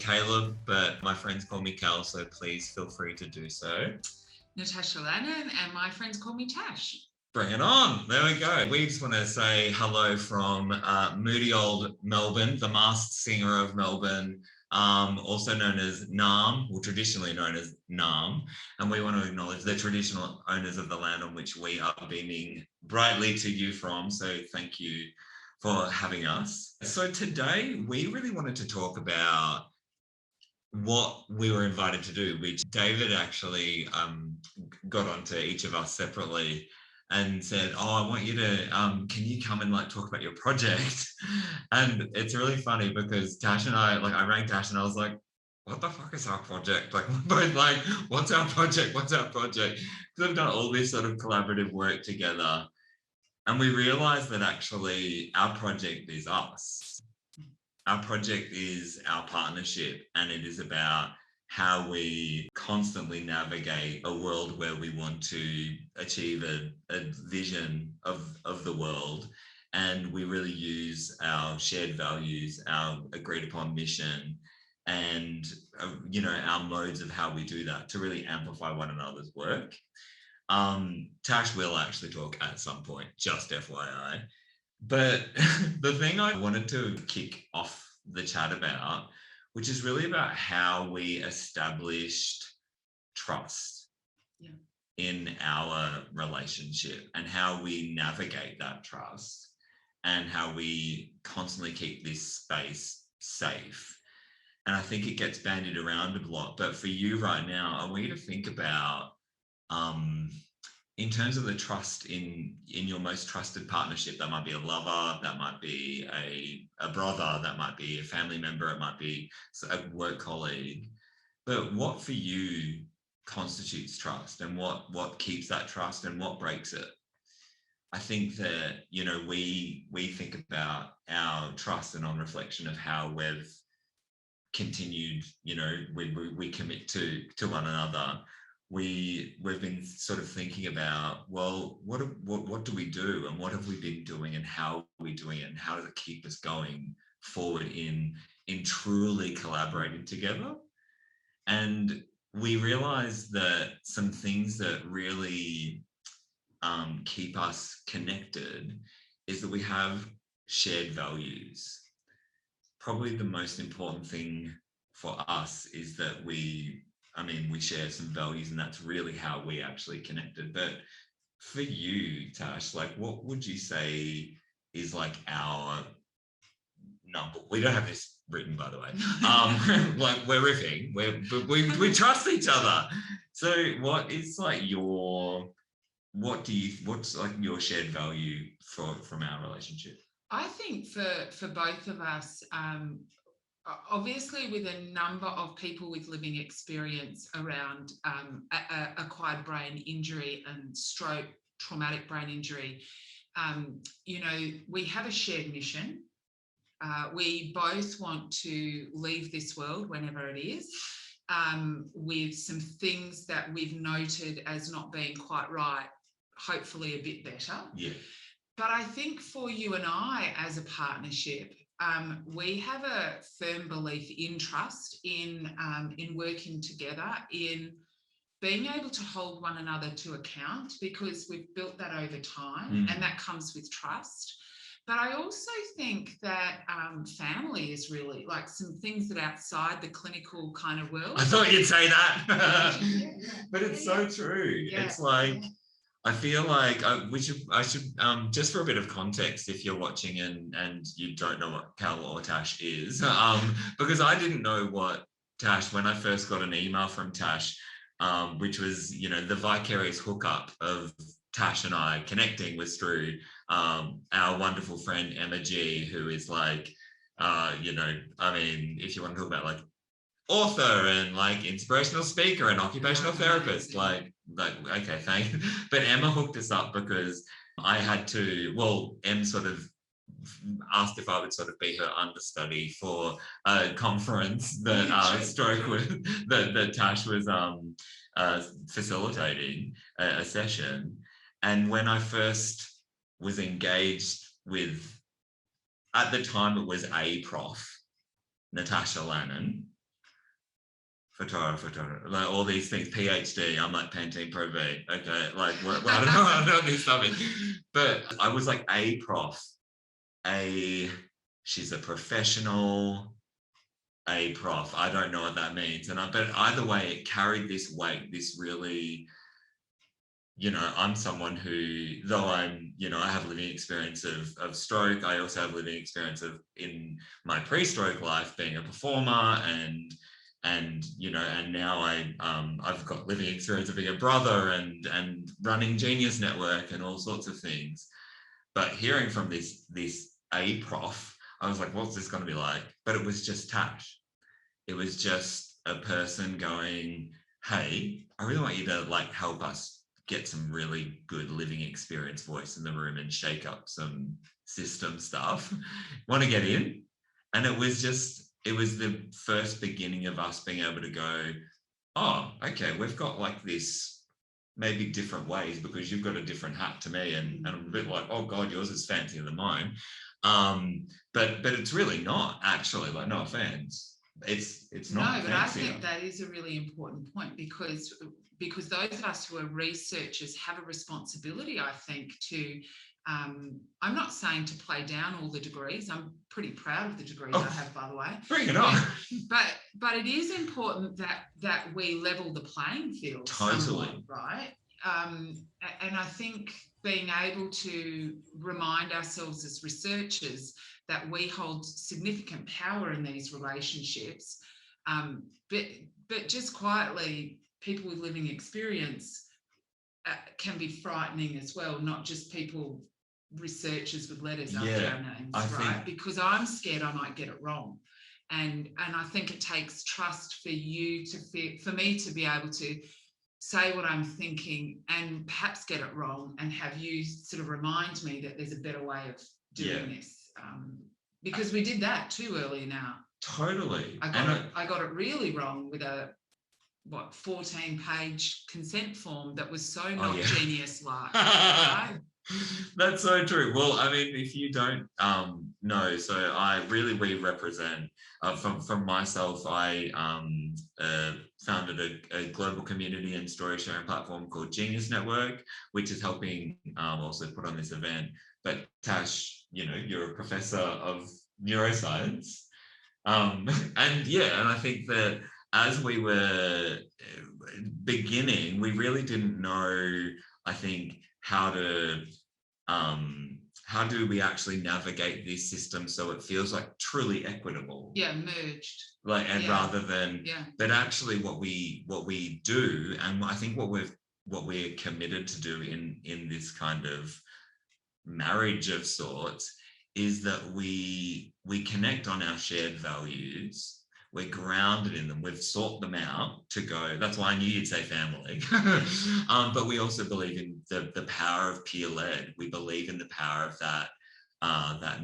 Caleb, but my friends call me Cal, so please feel free to do so. Natasha Lannin, and my friends call me Tash. Bring it on. There we go. We just want to say hello from moody old Melbourne, the masked singer of Melbourne, also known as Nam, or traditionally known as Nam. And we want to acknowledge the traditional owners of the land on which we are beaming brightly to you from. So thank you for having us. So today we really wanted to talk about what we were invited to do, which David actually got onto each of us separately and said, I want you to, can you come and talk about your project? And it's really funny because Tash and I rang Tash and I was like, what the fuck is our project? We're both like, what's our project? What's our project? Because we've done all this sort of collaborative work together. And we realized that actually our project is us. Our project is our partnership, and it is about how we constantly navigate a world where we want to achieve a vision of the world. And we really use our shared values, our agreed upon mission, and our modes of how we do that to really amplify one another's work. Tash will actually talk at some point, just FYI. But the thing I wanted to kick off the chat about, which is really about how we established trust in our relationship and how we navigate that trust and how we constantly keep this space safe. And I think it gets bandied around a lot. But for you right now, I want you to think about in terms of the trust in your most trusted partnership. That might be a lover, that might be a brother, that might be a family member, it might be a work colleague. But what for you constitutes trust, and what keeps that trust and what breaks it? I think that, we think about our trust and on reflection of how we've continued, we commit to one another. We've been sort of thinking about, well, what do we do, and what have we been doing, and how are we doing it, and how does it keep us going forward in truly collaborating together? And we realized that some things that really keep us connected is that we have shared values. Probably the most important thing for us is that we share some values, and that's really how we actually connected. But for you, Tash, what would you say is our number? We don't have this written, by the way. We're riffing. We trust each other. So what is what's your shared value from our relationship? I think for both of us, obviously with a number of people with living experience around acquired brain injury and stroke, traumatic brain injury, we have a shared mission. We both want to leave this world whenever it is, with some things that we've noted as not being quite right, hopefully a bit better. Yeah. But I think for you and I as a partnership, we have a firm belief in trust, in working together, in being able to hold one another to account, because we've built that over time, and that comes with trust. But I also think that family is really some things that outside the clinical kind of world. I thought you'd say that. But it's so true. Yeah. It's I feel I should just for a bit of context, if you're watching and you don't know what Cal or Tash is, because I didn't know what Tash, when I first got an email from Tash, which was, the vicarious hookup of Tash and I connecting was through our wonderful friend Emma G, who is if you want to talk about author and inspirational speaker and occupational therapist, okay, thank you. But Emma hooked us up because I had to, Em sort of asked if I would sort of be her understudy for a conference that that Tash was facilitating a session. And when I first was engaged with, at the time it was a Prof, Natasha Lannin, Photographer, like all these things, PhD, I'm like Pantene Pro V. Okay, like what I don't know what this stuff is. But I was like a prof, she's a professional, a prof. I don't know what that means. But either way, it carried this weight, this really, I'm someone who, though I have living experience of stroke, I also have living experience of in my pre-stroke life being a performer and now I've got living experience of being a brother and running Genius Network and all sorts of things. But hearing from this a prof, I was like, what's this going to be like? But it was just Tash. It was just a person going, hey, I really want you to like help us get some really good living experience voice in the room and shake up some system stuff. Want to get in? And it was the first beginning of us being able to go, oh, okay, we've got like this maybe different ways because you've got a different hat to me, and I'm a bit like, oh God, yours is fancier than mine. But it's really not actually, like, no offense. It's not. No, but I think that is a really important point because those of us who are researchers have a responsibility, I think, to I'm not saying to play down all the degrees. I'm pretty proud of the degrees I have, by the way. Bring it on. But it is important that we level the playing field. Totally. Somewhat, right? And I think being able to remind ourselves as researchers that we hold significant power in these relationships, but just quietly, people with living experience can be frightening as well, not just people, researchers with letters after our names, right? Because I'm scared I might get it wrong. And I think it takes trust for you for me to be able to say what I'm thinking and perhaps get it wrong, and have you sort of remind me that there's a better way of doing this. Because we did that too early now. Totally. I got it really wrong with a 14-page consent form that was so not Genius-like. Right? That's so true. Well, I mean, if you don't know, so we represent, from myself, I founded a global community and story sharing platform called Genius Network, which is helping also put on this event. But Tash, you're a professor of neuroscience. And I think that as we were beginning, we really didn't know, I think, how do we actually navigate this system so it feels like truly equitable? Yeah, merged. Rather than, but actually what we do, and I think what we're committed to do in this kind of marriage of sorts, is that we connect on our shared values. We're grounded in them. We've sought them out to go. That's why I knew you'd say family. But we also believe in the power of peer-led. We believe in the power of that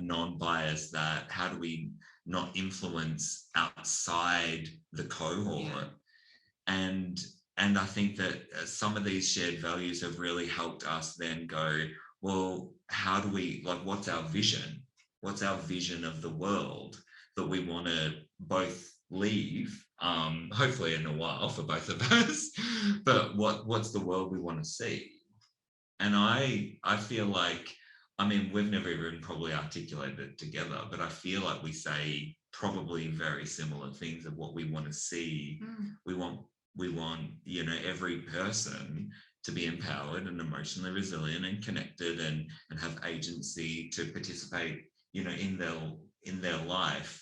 non-bias, that how do we not influence outside the cohort? And I think that some of these shared values have really helped us then go, well, how do we, like, what's our vision? What's our vision of the world that we want to both leave, hopefully in a while for both of us, but what's the world we want to see? And I feel like, I mean, we've never even probably articulated it together, but I feel like we say probably very similar things of what we want to see. We want every person to be empowered and emotionally resilient and connected and have agency to participate, in their life,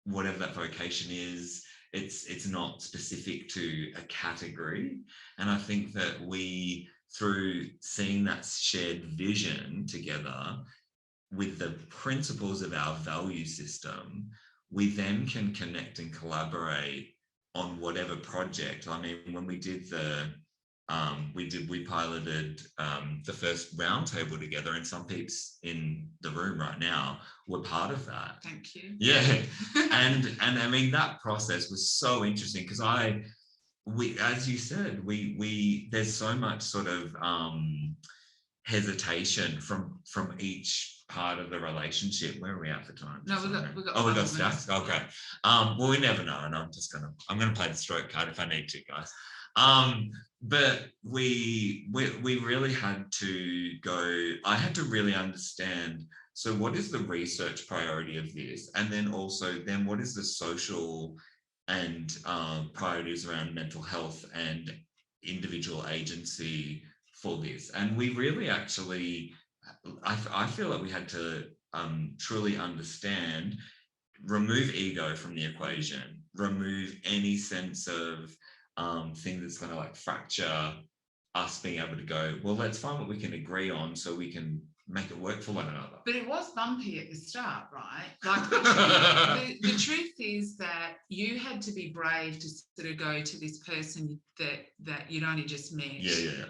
whatever that vocation is. It's not specific to a category. And I think that we, through seeing that shared vision together with the principles of our value system, we then can connect and collaborate on whatever project. I mean, when we did we piloted the first roundtable together, and some peeps in the room right now were part of that. Thank you. Yeah. and I mean, that process was so interesting because as you said, we there's so much sort of hesitation from each part of the relationship. Where are we at for time? No, we've got. Oh, we got stats. Oh, great. Well, we never know, and I'm gonna play the stroke card if I need to, guys. But we really had to go. I had to really understand. So, what is the research priority of this, and then also what is the social and priorities around mental health and individual agency for this? And we really actually, I feel like we had to truly understand, remove ego from the equation, remove any sense of thing that's going to like fracture us being able to go, well, let's find what we can agree on so we can make it work for one another. But it was bumpy at the start, right? Like the truth is that you had to be brave to sort of go to this person that you'd only just met. Yeah.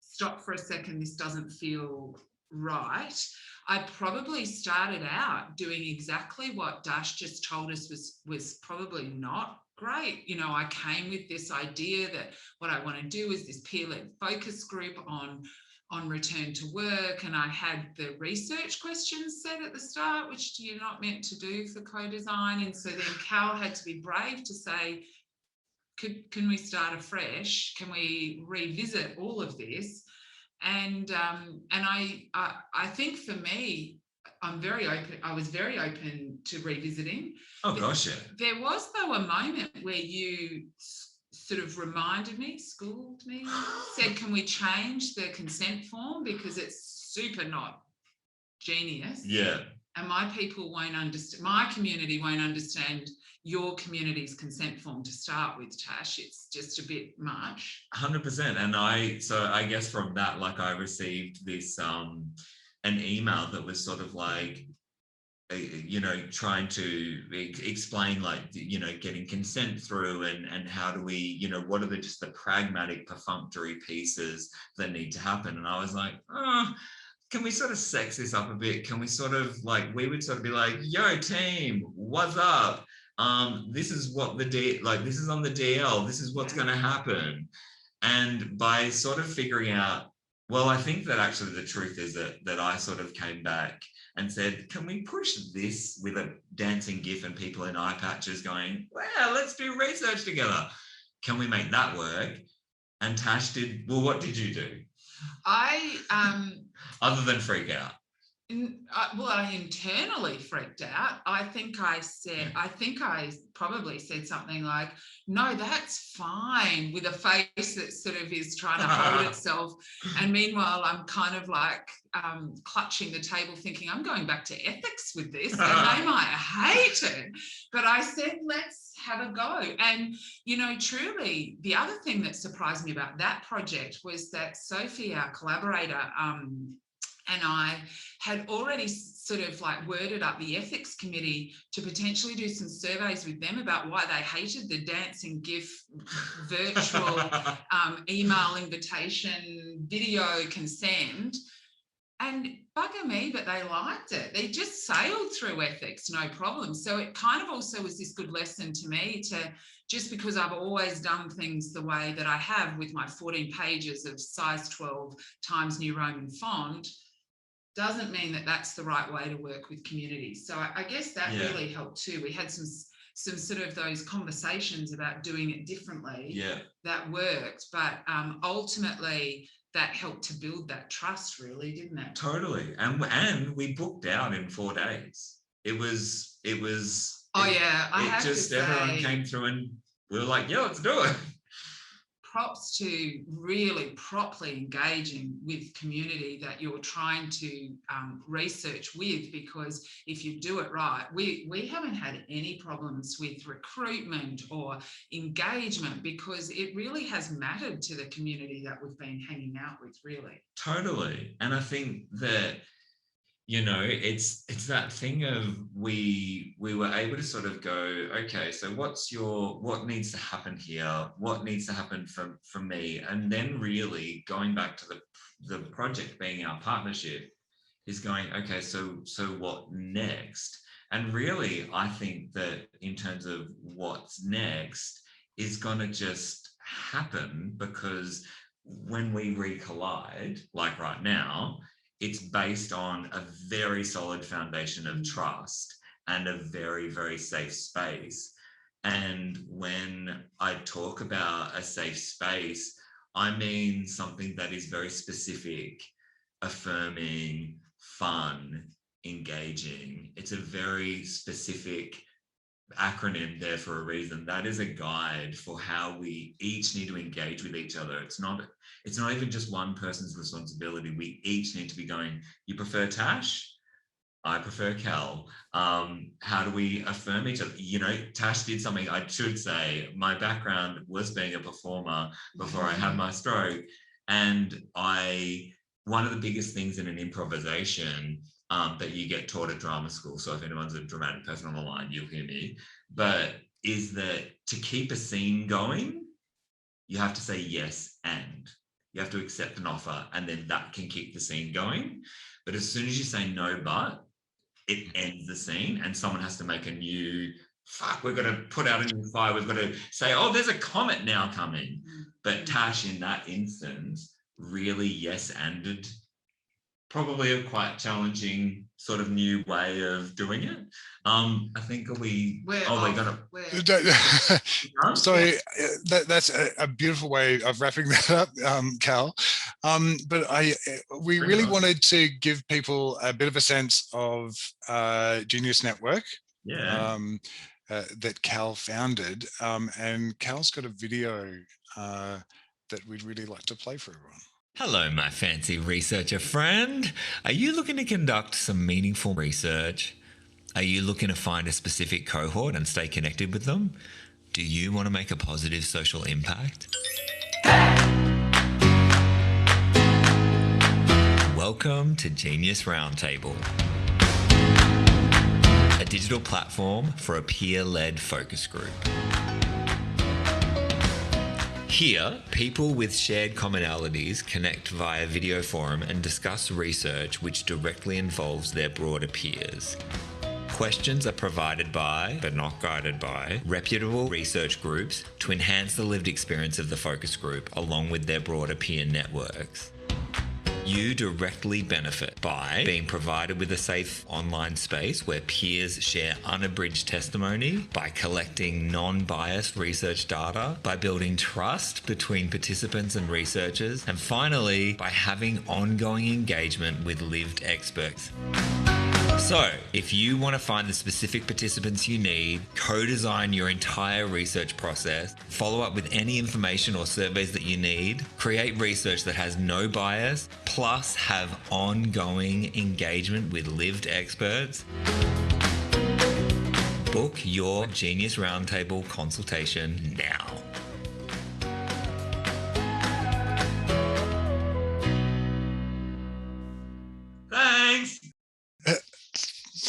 Stop for a second, this doesn't feel right. I probably started out doing exactly what Dash just told us was probably not great. You know, I came with this idea that what I want to do is this peer-led focus group on return to work, and I had the research questions set at the start, which you're not meant to do for co-design. And so then Cal had to be brave to say, can we start afresh? Can we revisit all of this? And I think for me, I'm very open. I was very open to revisiting. Oh gosh, yeah. There was though a moment where you sort of reminded me, schooled me, said, "Can we change the consent form because it's super not genius?" Yeah. And my people won't understand. My community won't understand your community's consent form to start with, Tash. It's just a bit much. 100%. And I guess from that, like I received this an email that was sort of like, you know, trying to explain like, you know, getting consent through and how do we, you know, what are just the pragmatic perfunctory pieces that need to happen. And I was like, can we sort of sex this up a bit? Can we sort of like, we would sort of be like, yo team, what's up? This is what this is on the DL, this is what's going to happen. And by sort of figuring out, well, I think that actually the truth is that I sort of came back and said, can we push this with a dancing GIF and people in eye patches going, well, let's do research together. Can we make that work? And Tash did, well, what did you do? Other than freak out. I internally freaked out. I think I probably said something like, no, that's fine, with a face that sort of is trying to hold itself. And meanwhile, I'm kind of like clutching the table thinking, I'm going back to ethics with this and they might hate it. But I said, let's have a go. And, you know, truly, the other thing that surprised me about that project was that Sophie, our collaborator, and I had already sort of like worded up the ethics committee to potentially do some surveys with them about why they hated the dancing GIF virtual email invitation video consent. And bugger me, but they liked it. They just sailed through ethics, no problem. So it kind of also was this good lesson to me to, just because I've always done things the way that I have with my 14 pages of size 12 Times New Roman font, doesn't mean that that's the right way to work with communities. So I guess that really helped too. We had some sort of those conversations about doing it differently. Yeah. That worked, but ultimately that helped to build that trust, really, didn't it? Totally. And we booked out in 4 days. It was. Oh yeah, I have to say, everyone came through and we were like, yeah, let's do it. Props to really properly engaging with community that you're trying to research with, because if you do it right, we haven't had any problems with recruitment or engagement, because it really has mattered to the community that we've been hanging out with, really. Totally. And I think that, you know, it's that thing of we were able to sort of go, okay, so what needs to happen here? What needs to happen from me? And then really going back to the project being our partnership is going, okay, so what next? And really, I think that in terms of what's next is going to just happen, because when we recollide, like right now, it's based on a very solid foundation of trust and a very, very safe space. And when I talk about a safe space, I mean something that is very specific, affirming, fun, engaging. It's a very specific acronym there for a reason. That is a guide for how we each need to engage with each other. It's not even just one person's responsibility. We each need to be going, you prefer Tash? I prefer Cal. How do we affirm each other? You know, Tash did something, I should say, my background was being a performer before I had my stroke. And one of the biggest things in an improvisation that you get taught at drama school, so if anyone's a dramatic person on the line, you'll hear me, but is that to keep a scene going, you have to say yes and. You have to accept an offer, and then that can keep the scene going. But as soon as you say no but, it ends the scene, and someone has to make a new, we've got to put out a new fire. We've got to say, oh, there's a comet now coming. But Tash, in that instance, really yes-anded, probably a quite challenging sort of new way of doing it. I think we're gonna. Sorry, that's a beautiful way of wrapping that up, Cal. But we really wanted to give people a bit of a sense of Genius Network. Yeah. That Cal founded, and Cal's got a video that we'd really like to play for everyone. Hello, my fancy researcher friend. Are you looking to conduct some meaningful research? Are you looking to find a specific cohort and stay connected with them? Do you want to make a positive social impact? Welcome to Genius Roundtable, a digital platform for a peer-led focus group. Here, people with shared commonalities connect via video forum and discuss research which directly involves their broader peers. Questions are provided by, but not guided by, reputable research groups to enhance the lived experience of the focus group along with their broader peer networks. You directly benefit by being provided with a safe online space where peers share unabridged testimony, by collecting non-biased research data, by building trust between participants and researchers, and finally, by having ongoing engagement with lived experts. So, if you want to find the specific participants you need, co-design your entire research process, follow up with any information or surveys that you need, create research that has no bias, plus have ongoing engagement with lived experts, book your Genius Roundtable consultation now. Thanks.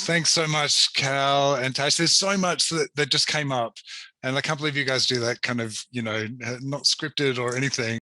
Thanks so much, Cal and Tash. There's so much that just came up, and I can't believe you guys do that kind of, not scripted or anything.